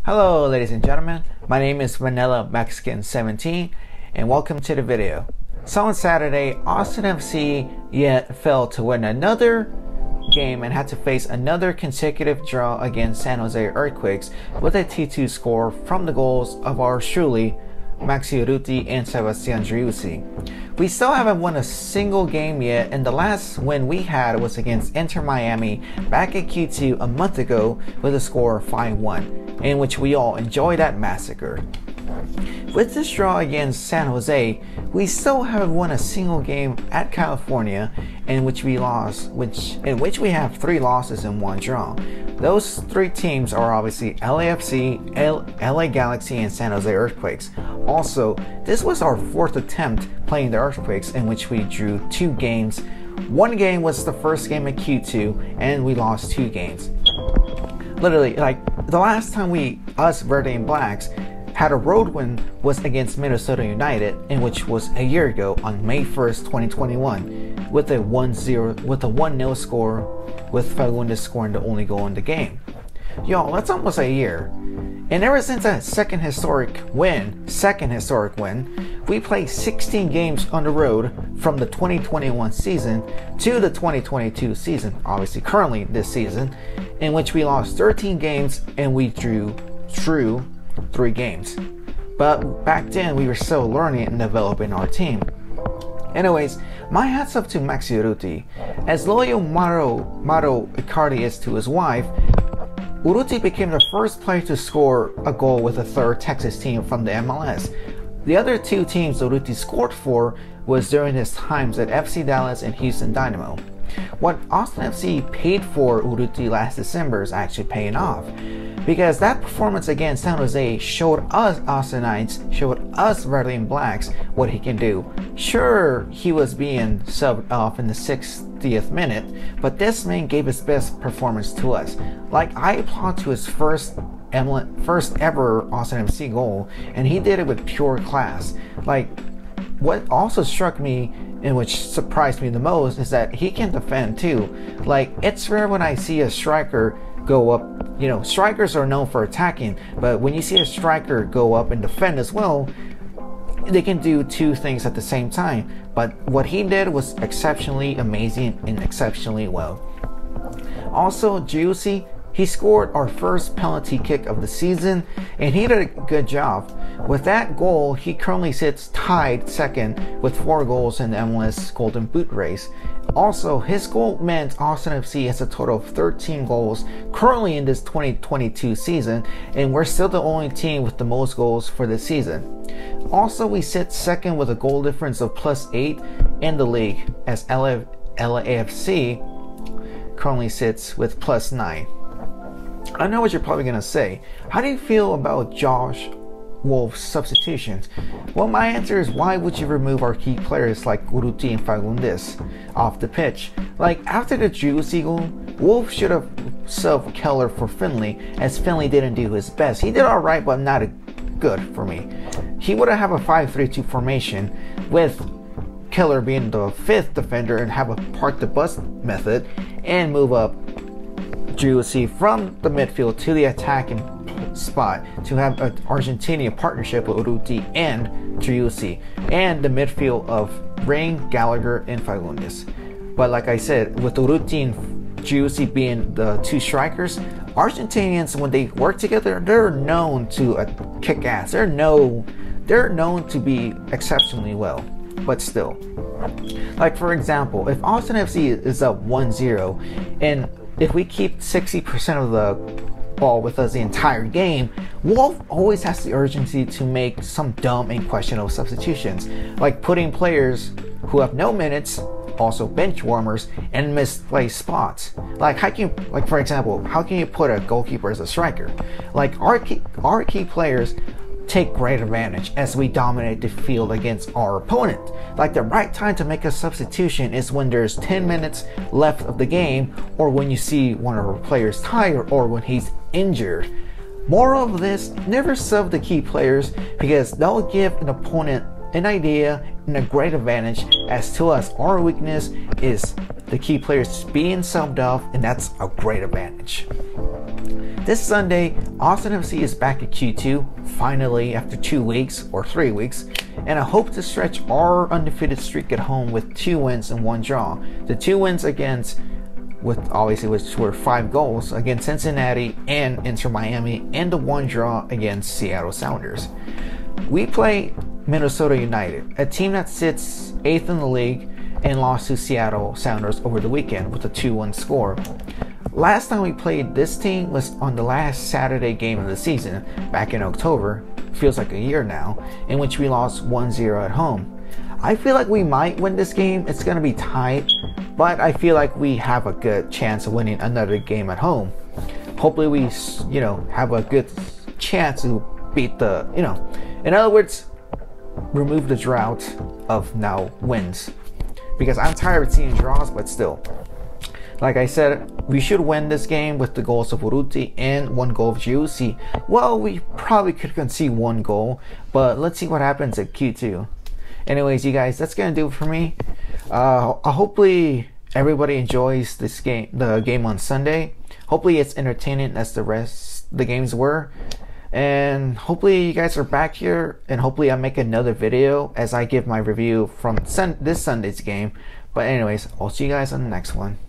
Hello ladies and gentlemen, my name is Vanilla Mexican 17 and welcome to the video. So on Saturday, Austin FC yet failed to win another game and had to face another consecutive draw against San Jose Earthquakes with a 2-2 score from the goals of our truly Maxi Urruti and Sebastian Driussi. We still haven't won a single game yet, and the last win we had was against Inter Miami back at Q2 a month ago with a score of 5-1, in which we all enjoyed that massacre. With this draw against San Jose, we still haven't won a single game at California in which we lost, in which we have 3 losses and 1 draw. Those 3 teams are obviously LAFC, LA Galaxy, and San Jose Earthquakes. Also, this was our 4th attempt playing the Earthquakes, in which we drew 2 games. 1 game was the first game at Q2, and we lost 2 games. Literally, like the last time us Verde and Blacks had a road win was against Minnesota United, in which was a year ago on May 1st, 2021, with a 1-0 score, with Fagundes scoring the only goal in the game. Y'all, that's almost a year. And ever since that second historic win, we played 16 games on the road from the 2021 season to the 2022 season, obviously currently this season, in which we lost 13 games and we drew 3 games. But back then we were still learning and developing our team. Anyways, my hats off to Maxi Urruti. As loyal Mauro Icardi is to his wife, Urruti became the first player to score a goal with a 3rd Texas team from the MLS. The other 2 teams Urruti scored for was during his times at FC Dallas and Houston Dynamo. What Austin FC paid for Urruti last December is actually paying off, because that performance against San Jose showed us Austinites, showed us Verde and Blacks what he can do. Sure, he was being subbed off in the 60th minute, but this man gave his best performance to us. Like, I applaud to his first ever Austin FC goal, and he did it with pure class. Like, what also struck me and which surprised me the most is that he can defend too. Like, it's rare when I see a striker go up. You know, strikers are known for attacking, but when you see a striker go up and defend as well, they can do 2 things at the same time. But what he did was exceptionally amazing and exceptionally well. Also, Driussi, he scored our first penalty kick of the season, and he did a good job. With that goal, he currently sits tied second with 4 goals in the MLS Golden Boot race. Also, his goal meant Austin FC has a total of 13 goals currently in this 2022 season, and we're still the only team with the most goals for this season. Also, we sit second with a goal difference of +8 in the league, as LAFC currently sits with +9. I know what you're probably going to say. How do you feel about Josh Wolf's substitutions? Well, my answer is, why would you remove our key players like Urruti and Fagundes off the pitch? Like, after the Driussi goal, Wolf should have subbed Keller for Finley, as Finley didn't do his best. He did alright, but not good for me. He would have a 5-3-2 formation with Keller being the 5th defender and have a park the bus method and move up Driussi from the midfield to the attacking spot to have an Argentinian partnership with Urruti and Driussi, and the midfield of Ring, Gallagher, and Fagundes. But like I said, with Urruti and Driussi being the 2 strikers, Argentinians, when they work together, they're known to kick ass. They're known to be exceptionally well. But still, like, for example, if Austin FC is up 1-0 and if we keep 60% of the ball with us the entire game, Wolf always has the urgency to make some dumb and questionable substitutions, like putting players who have no minutes, also bench warmers, and misplaced spots. Like, for example, how can you put a goalkeeper as a striker? Like, our key players take great advantage as we dominate the field against our opponent. Like, the right time to make a substitution is when there's 10 minutes left of the game, or when you see one of our players tired, or when he's injured. Moral of this, never sub the key players, because they'll give an opponent an idea and a great advantage. As to us, our weakness is the key players being subbed off, and that's a great advantage. This Sunday, Austin FC is back at Q2, finally after 2 weeks or 3 weeks, and I hope to stretch our undefeated streak at home with 2 wins and 1 draw. The 2 wins against, which were 5 goals against Cincinnati and Inter Miami, and the 1 draw against Seattle Sounders. We play Minnesota United, a team that sits 8th in the league and lost to Seattle Sounders over the weekend with a 2-1 score. Last time we played this team was on the last Saturday game of the season, back in October, feels like a year now, in which we lost 1-0 at home. I feel like we might win this game. It's going to be tight, but I feel like we have a good chance of winning another game at home. Hopefully we, have a good chance to beat the, in other words, remove the drought of now wins. Because I'm tired of seeing draws, but still. Like I said, we should win this game with the goals of Urruti and 1 goal of Giussi. Well, we probably could concede 1 goal, but let's see what happens at Q2. Anyways, you guys, that's gonna do it for me. Hopefully everybody enjoys this game, the game on Sunday. Hopefully it's entertaining as the games were. And hopefully you guys are back here, and hopefully I'll make another video as I give my review from this Sunday's game. But anyways, I'll see you guys on the next one.